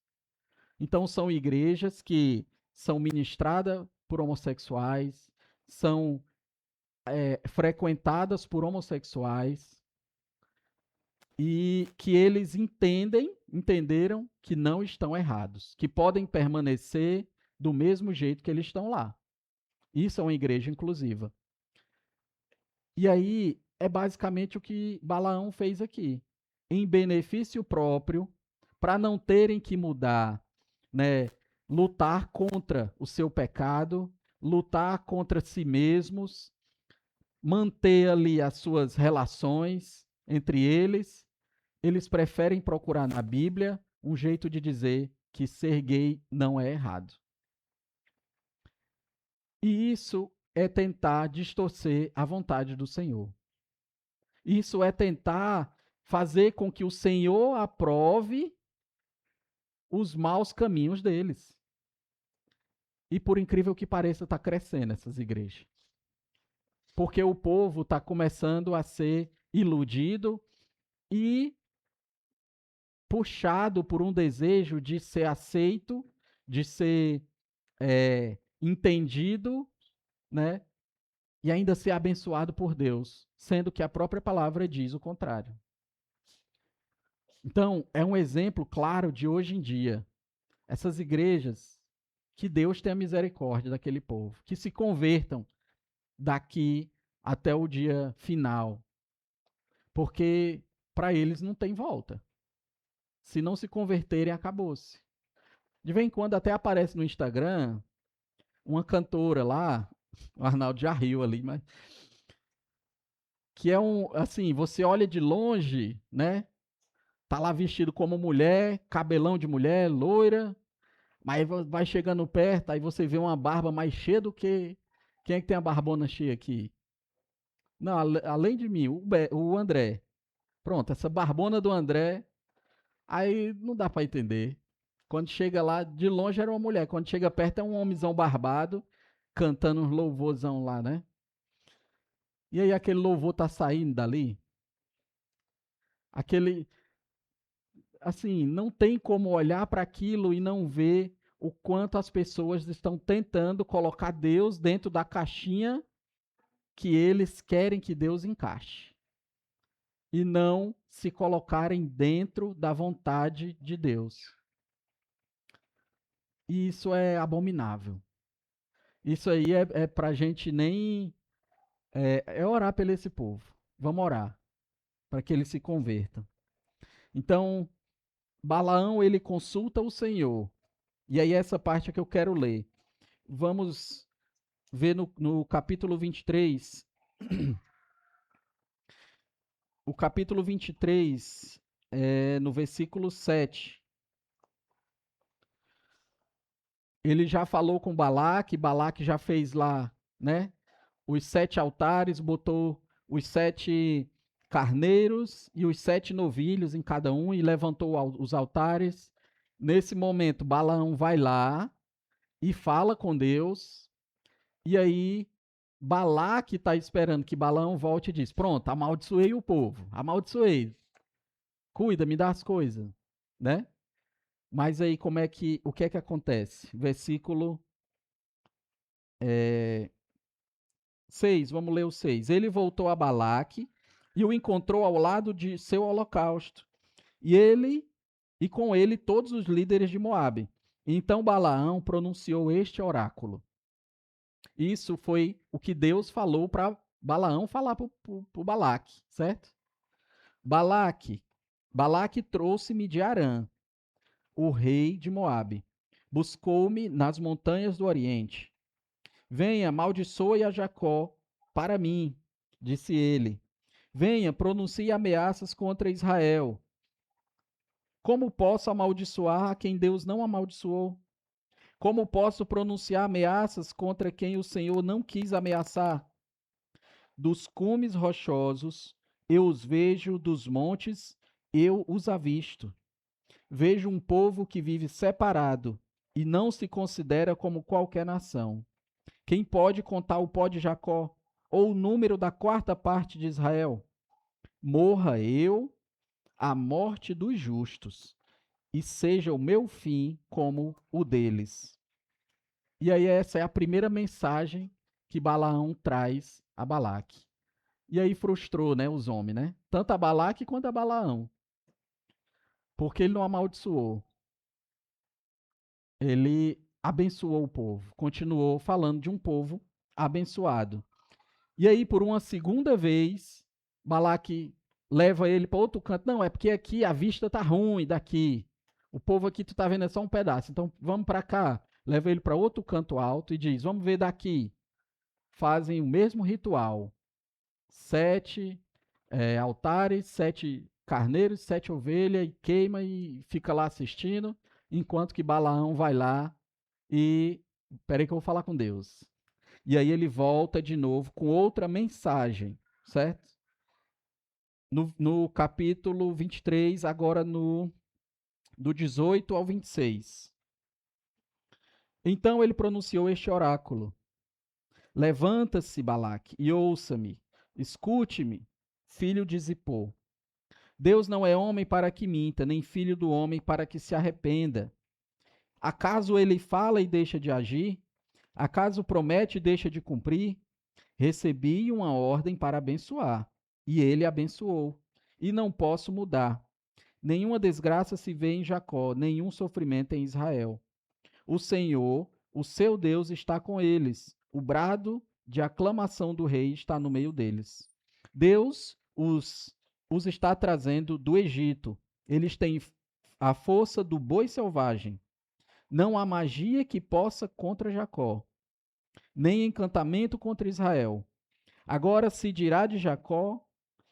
Então, são igrejas que são ministradas por homossexuais, são frequentadas por homossexuais, e que eles entenderam que não estão errados, que podem permanecer do mesmo jeito que eles estão lá. Isso é uma igreja inclusiva. E aí é basicamente o que Balaão fez aqui. Em benefício próprio, para não terem que mudar, né, lutar contra o seu pecado, lutar contra si mesmos, manter ali as suas relações entre eles preferem procurar na Bíblia um jeito de dizer que ser gay não é errado. E isso é tentar distorcer a vontade do Senhor. Isso é tentar fazer com que o Senhor aprove os maus caminhos deles. E por incrível que pareça, está crescendo essas igrejas. Porque o povo está começando a ser iludido e puxado por um desejo de ser aceito, de ser entendido, né? E ainda ser abençoado por Deus, sendo que a própria palavra diz o contrário. Então, é um exemplo claro de hoje em dia. Essas igrejas, que Deus tenha misericórdia daquele povo, que se convertam daqui até o dia final, porque para eles não tem volta. Se não se converterem, acabou-se. De vez em quando até aparece no Instagram uma cantora lá, o Arnaldo já riu ali, mas que é assim, você olha de longe, né? Tá lá vestido como mulher, cabelão de mulher, loira, mas vai chegando perto, aí você vê uma barba mais cheia do que... Quem é que tem a barbona cheia aqui? Não, além de mim, o André. Pronto, essa barbona do André, aí não dá para entender. Quando chega lá, de longe era uma mulher, quando chega perto é um homenzão barbado, cantando uns louvorzão lá, né? E aí aquele louvor tá saindo dali, aquele, assim, não tem como olhar para aquilo e não ver o quanto as pessoas estão tentando colocar Deus dentro da caixinha que eles querem que Deus encaixe. E não se colocarem dentro da vontade de Deus. E isso é abominável. Isso aí é para a gente nem... É orar pelo esse povo. Vamos orar para que eles se convertam. Então, Balaão, ele consulta o Senhor. E aí essa parte é que eu quero ler. Vamos ver no capítulo 23. O capítulo 23, no versículo 7. Ele já falou com Balaque já fez lá, né? Os 7 altares, botou os 7 carneiros e os 7 novilhos em cada um e levantou os altares. Nesse momento, Balaão vai lá e fala com Deus. E aí, Balaque está esperando que Balaão volte e diz: pronto, amaldiçoei o povo, amaldiçoei. Cuida, me dá as coisas, né? Mas aí, o que é que acontece? Versículo 6, vamos ler o 6. Ele voltou a Balaque e o encontrou ao lado de seu holocausto. E com ele todos os líderes de Moabe. Então Balaão pronunciou este oráculo. Isso foi o que Deus falou para Balaão falar para o Balaque, certo? Balaque trouxe-me de Arã, o rei de Moabe. Buscou-me nas montanhas do Oriente. Venha, amaldiçoe a Jacó para mim, disse ele. Venha, pronuncie ameaças contra Israel. Como posso amaldiçoar a quem Deus não amaldiçoou? Como posso pronunciar ameaças contra quem o Senhor não quis ameaçar? Dos cumes rochosos eu os vejo, dos montes eu os avisto. Vejo um povo que vive separado e não se considera como qualquer nação. Quem pode contar o pó de Jacó, ou o número da quarta parte de Israel? Morra eu a morte dos justos, e seja o meu fim como o deles. E aí essa é a primeira mensagem que Balaão traz a Balaque. E aí frustrou, né, os homens, né? Tanto a Balaque quanto a Balaão. Porque ele não amaldiçoou. Ele abençoou o povo. Continuou falando de um povo abençoado. E aí, por uma segunda vez, Balaque leva ele para outro canto. Não, é porque aqui a vista tá ruim daqui. O povo aqui tu tá vendo é só um pedaço. Então vamos para cá. Leva ele para outro canto alto e diz: vamos ver daqui. Fazem o mesmo ritual. 7 altares, 7 carneiros, 7 ovelhas, e queima e fica lá assistindo, enquanto que Balaão vai lá e. Peraí que eu vou falar com Deus. E aí ele volta de novo com outra mensagem, certo? No capítulo 23, agora do 18 ao 26. Então ele pronunciou este oráculo: Levanta-se, Balaque, e ouça-me. Escute-me, filho de Zippor. Deus não é homem para que minta, nem filho do homem para que se arrependa. Acaso ele fala e deixa de agir? Acaso promete e deixa de cumprir? Recebi uma ordem para abençoar, e ele abençoou. E não posso mudar. Nenhuma desgraça se vê em Jacó, nenhum sofrimento em Israel. O Senhor, o seu Deus, está com eles. O brado de aclamação do rei está no meio deles. Deus os está trazendo do Egito. Eles têm a força do boi selvagem. Não há magia que possa contra Jacó, nem encantamento contra Israel. Agora se dirá de Jacó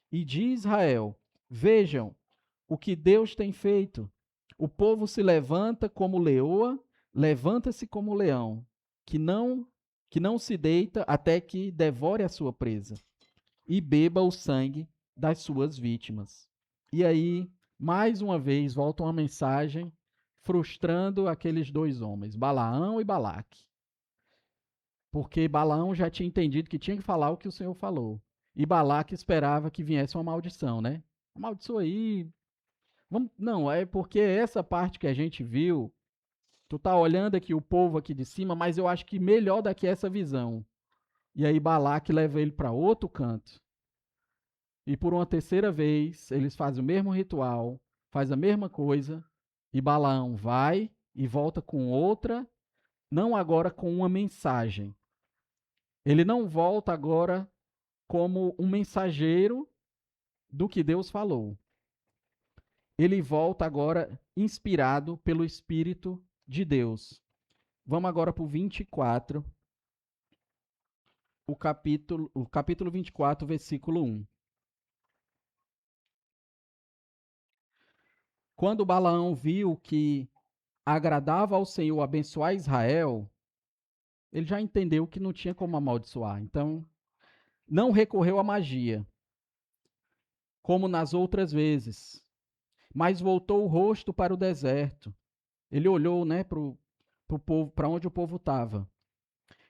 e de Israel: Vejam o que Deus tem feito. O povo se levanta como leoa, levanta-se como leão, que não se deita até que devore a sua presa e beba o sangue das suas vítimas. E aí, mais uma vez, volta uma mensagem frustrando aqueles dois homens, Balaão e Balaque. Porque Balaão já tinha entendido que tinha que falar o que o Senhor falou. E Balaque esperava que viesse uma maldição, né? Amaldiçoa aí. Vamos... Não, é porque essa parte que a gente viu, tu tá olhando aqui o povo aqui de cima, mas eu acho que melhor daqui é essa visão. E aí Balaque leva ele para outro canto. E por uma terceira vez, eles fazem o mesmo ritual, faz a mesma coisa, e Balaão vai e volta com outra, não agora com uma mensagem. Ele não volta agora como um mensageiro do que Deus falou. Ele volta agora inspirado pelo Espírito de Deus. Vamos agora para o 24, o capítulo 24, versículo 1. Quando Balaão viu que agradava ao Senhor abençoar Israel, ele já entendeu que não tinha como amaldiçoar. Então, não recorreu à magia, como nas outras vezes, mas voltou o rosto para o deserto. Ele olhou, né, para onde o povo estava.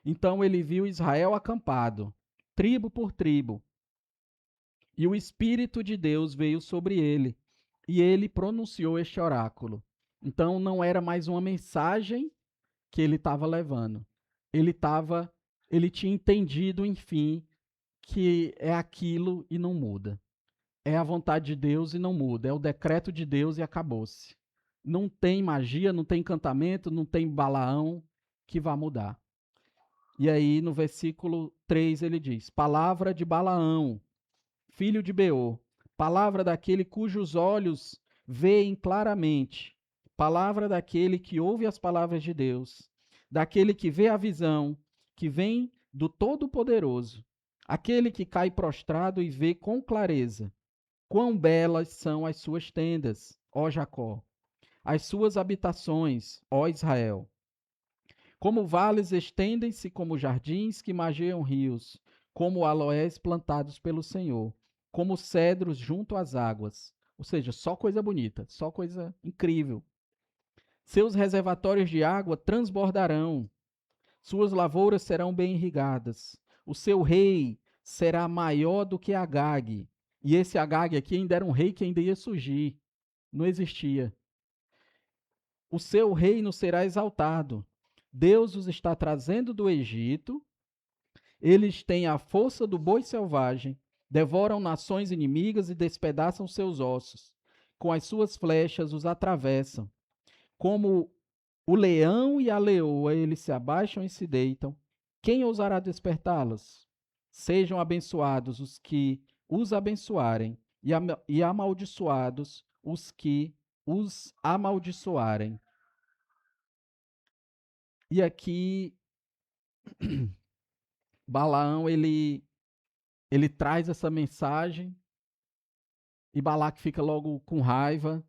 Então ele viu Israel acampado, tribo por tribo. E o Espírito de Deus veio sobre ele, e ele pronunciou este oráculo. Então não era mais uma mensagem que ele estava levando. Ele tinha entendido, enfim, que é aquilo e não muda. É a vontade de Deus e não muda. É o decreto de Deus e acabou-se. Não tem magia, não tem encantamento, não tem Balaão que vá mudar. E aí, no versículo 3, ele diz: Palavra de Balaão, filho de Beor, palavra daquele cujos olhos veem claramente, palavra daquele que ouve as palavras de Deus, daquele que vê a visão que vem do Todo-Poderoso, aquele que cai prostrado e vê com clareza. Quão belas são as suas tendas, ó Jacó, as suas habitações, ó Israel. Como vales estendem-se como jardins que mageiam rios, como aloés plantados pelo Senhor, como cedros junto às águas. Ou seja, só coisa bonita, só coisa incrível. Seus reservatórios de água transbordarão, suas lavouras serão bem irrigadas. O seu rei será maior do que Agag. E esse Agag aqui ainda era um rei que ainda ia surgir. Não existia. O seu reino será exaltado. Deus os está trazendo do Egito. Eles têm a força do boi selvagem, devoram nações inimigas e despedaçam seus ossos. Com as suas flechas os atravessam. Como o leão e a leoa, eles se abaixam e se deitam. Quem ousará despertá-los? Sejam abençoados os que os abençoarem, e amaldiçoados os que os amaldiçoarem. E aqui, Balaão, ele traz essa mensagem, e Balaque fica logo com raiva.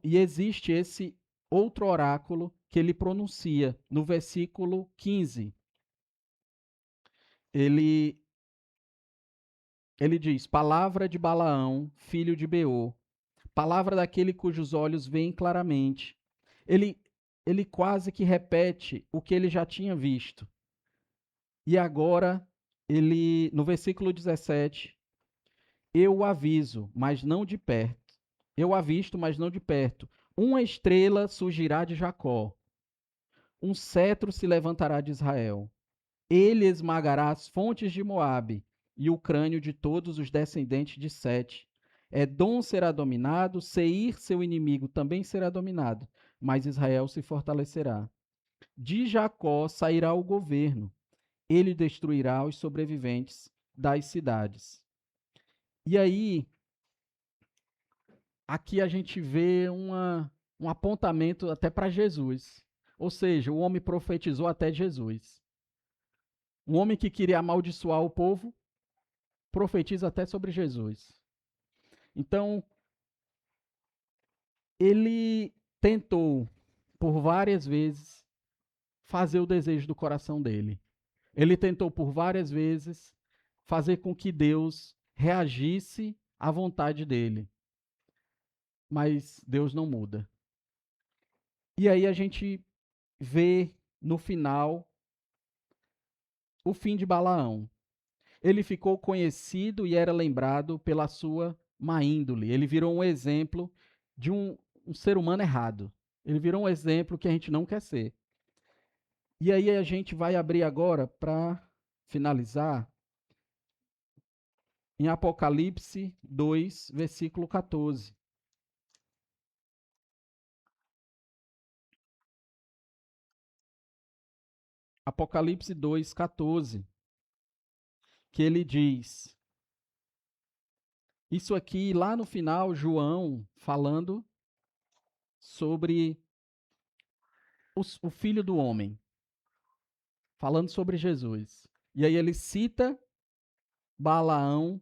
E existe esse outro oráculo que ele pronuncia no versículo 15. Ele diz: palavra de Balaão, filho de Beor, palavra daquele cujos olhos veem claramente. Ele quase que repete o que ele já tinha visto. E agora, no versículo 17, eu o aviso, mas não de perto. Eu avisto, mas não de perto. Uma estrela surgirá de Jacó. Um cetro se levantará de Israel. Ele esmagará as fontes de Moabe e o crânio de todos os descendentes de Sete. Edom será dominado, Seir, seu inimigo, também será dominado, mas Israel se fortalecerá. De Jacó sairá o governo. Ele destruirá os sobreviventes das cidades. E aí, aqui a gente vê um apontamento até para Jesus. Ou seja, o homem profetizou até Jesus. Um homem que queria amaldiçoar o povo, profetiza até sobre Jesus. Então, ele tentou, por várias vezes, fazer o desejo do coração dele. Ele tentou, por várias vezes, fazer com que Deus reagisse à vontade dele. Mas Deus não muda. E aí a gente vê, no final, o fim de Balaão. Ele ficou conhecido e era lembrado pela sua má índole. Ele virou um exemplo de um ser humano errado. Ele virou um exemplo que a gente não quer ser. E aí a gente vai abrir agora, para finalizar, em Apocalipse 2, versículo 14. Apocalipse 2, 14. Que ele diz... Isso aqui, lá no final, João falando sobre o Filho do Homem, falando sobre Jesus. E aí ele cita Balaão,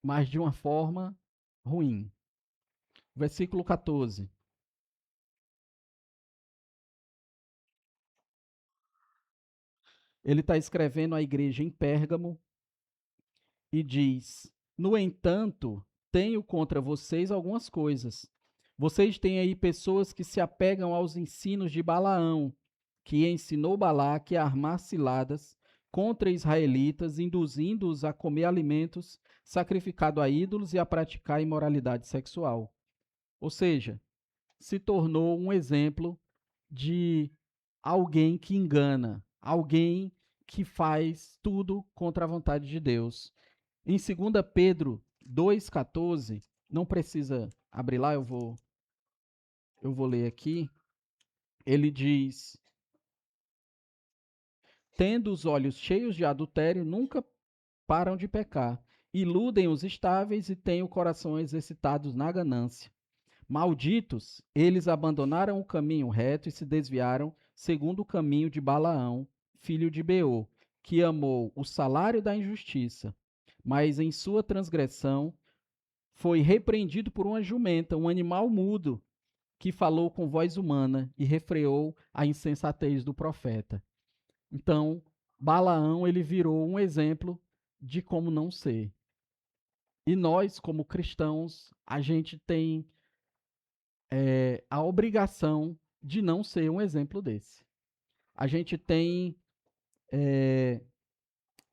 mas de uma forma ruim. Versículo 14. Ele está escrevendo à igreja em Pérgamo e diz: no entanto, tenho contra vocês algumas coisas. Vocês têm aí pessoas que se apegam aos ensinos de Balaão, que ensinou Balaque a armar ciladas contra israelitas, induzindo-os a comer alimentos sacrificados a ídolos e a praticar imoralidade sexual. Ou seja, se tornou um exemplo de alguém que engana, alguém que faz tudo contra a vontade de Deus. Em 2 Pedro 2,14, não precisa abrir lá, eu vou ler aqui. Ele diz: tendo os olhos cheios de adultério, nunca param de pecar. Iludem os estáveis e têm o coração exercitados na ganância. Malditos, eles abandonaram o caminho reto e se desviaram segundo o caminho de Balaão, filho de Beor, que amou o salário da injustiça, mas em sua transgressão foi repreendido por uma jumenta, um animal mudo, que falou com voz humana e refreou a insensatez do profeta. Então, Balaão ele virou um exemplo de como não ser. E nós, como cristãos, a gente tem a obrigação de não ser um exemplo desse. A gente tem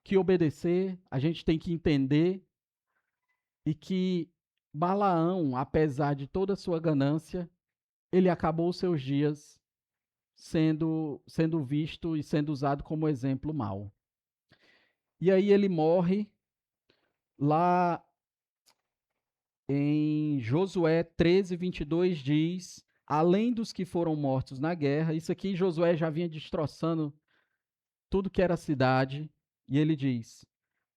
que obedecer, a gente tem que entender e que Balaão, apesar de toda a sua ganância, ele acabou os seus dias sendo visto e sendo usado como exemplo mau. E aí ele morre lá em Josué 13:22 diz, além dos que foram mortos na guerra, isso aqui Josué já vinha destroçando tudo que era cidade, e ele diz,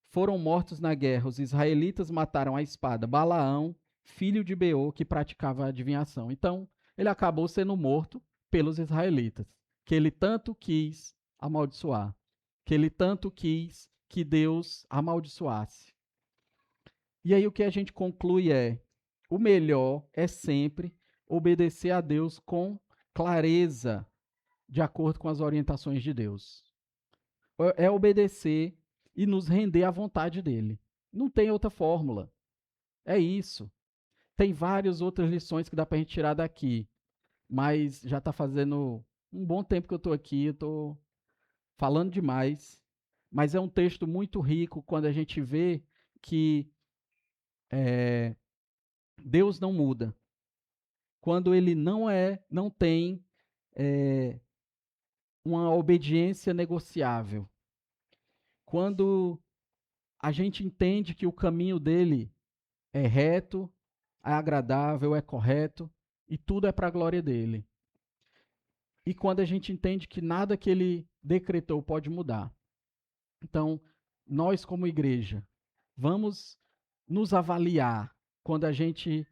foram mortos na guerra, os israelitas mataram a espada Balaão, filho de Beor, que praticava a adivinhação. Então, ele acabou sendo morto pelos israelitas, que ele tanto quis amaldiçoar, que ele tanto quis que Deus amaldiçoasse. E aí o que a gente conclui é: o melhor é sempre obedecer a Deus com clareza, de acordo com as orientações de Deus. É obedecer e nos render à vontade dele. Não tem outra fórmula. É isso. Tem várias outras lições que dá para a gente tirar daqui, mas já está fazendo um bom tempo que eu estou aqui, eu estou falando demais, mas é um texto muito rico quando a gente vê que Deus não muda. Quando ele não tem uma obediência negociável. Quando a gente entende que o caminho dele é reto, é agradável, é correto e tudo é para a glória dele. E quando a gente entende que nada que ele decretou pode mudar. Então, nós como igreja, vamos nos avaliar quando a gente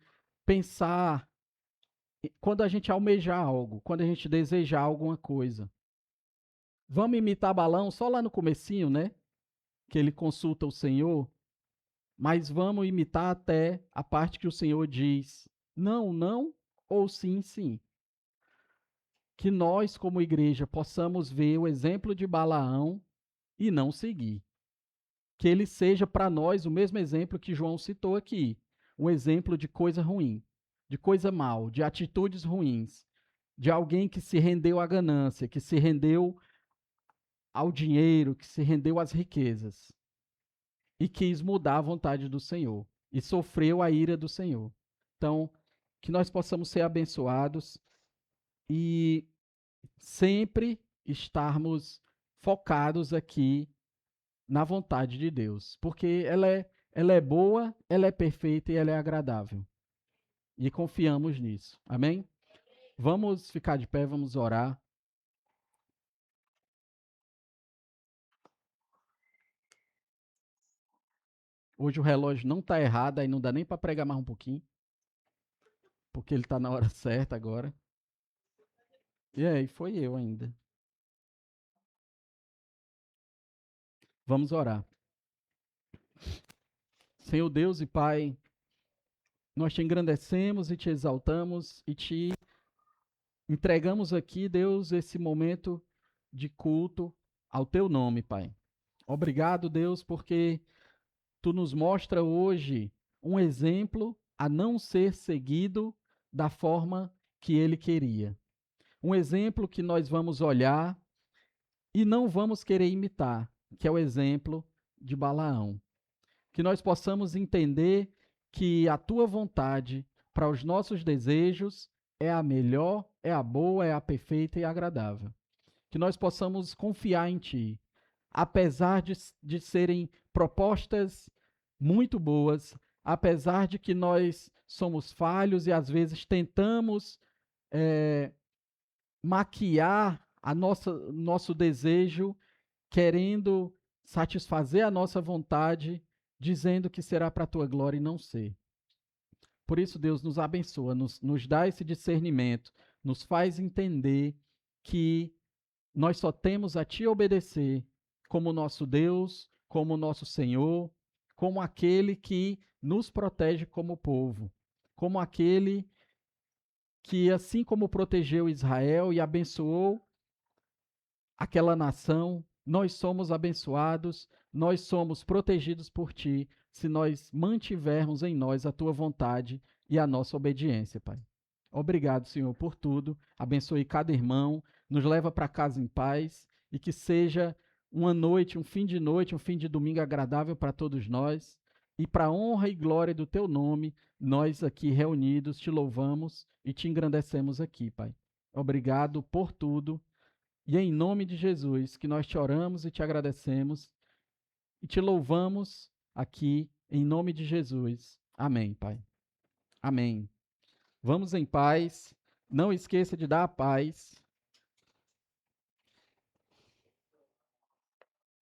pensar, quando a gente almejar algo, quando a gente desejar alguma coisa. Vamos imitar Balão só lá no comecinho, né? Que ele consulta o Senhor, mas vamos imitar até a parte que o Senhor diz não, não ou sim, sim. Que nós, como igreja, possamos ver o exemplo de Balaão e não seguir. Que ele seja para nós o mesmo exemplo que João citou aqui, um exemplo de coisa ruim, de coisa mal, de atitudes ruins, de alguém que se rendeu à ganância, que se rendeu ao dinheiro, que se rendeu às riquezas e quis mudar a vontade do Senhor e sofreu a ira do Senhor. Então, que nós possamos ser abençoados e sempre estarmos focados aqui na vontade de Deus, porque ela é boa, ela é perfeita e ela é agradável. E confiamos nisso. Amém? Vamos ficar de pé, vamos orar. Hoje o relógio não está errado, aí não dá nem para pregar mais um pouquinho, porque ele está na hora certa agora. E aí, foi eu ainda. Vamos orar. Senhor Deus e Pai, nós te engrandecemos e te exaltamos e te entregamos aqui, Deus, esse momento de culto ao teu nome, Pai. Obrigado, Deus, porque tu nos mostra hoje um exemplo a não ser seguido da forma que ele queria. Um exemplo que nós vamos olhar e não vamos querer imitar, que é o exemplo de Balaão. Que nós possamos entender que a tua vontade para os nossos desejos é a melhor, é a boa, é a perfeita e agradável. Que nós possamos confiar em ti, apesar de serem propostas muito boas, apesar de que nós somos falhos e às vezes tentamos maquiar nosso desejo, querendo satisfazer a nossa vontade, dizendo que será para a tua glória e não ser. Por isso, Deus nos abençoa, nos dá esse discernimento, nos faz entender que Nós só temos a Ti obedecer como nosso Deus, como nosso Senhor, como aquele que nos protege como povo, como aquele que, assim como protegeu Israel e abençoou aquela nação, nós somos abençoados, nós somos protegidos por Ti, se nós mantivermos em nós a Tua vontade e a nossa obediência, Pai. Obrigado, Senhor, por tudo. Abençoe cada irmão, nos leva para casa em paz e que seja uma noite, um fim de noite, um fim de domingo agradável para todos nós. E para a honra e glória do Teu nome, nós aqui reunidos te louvamos e te engrandecemos aqui, Pai. Obrigado por tudo. E é em nome de Jesus que nós te oramos e te agradecemos e te louvamos aqui em nome de Jesus. Amém, Pai. Amém. Vamos em paz. Não esqueça de dar a paz.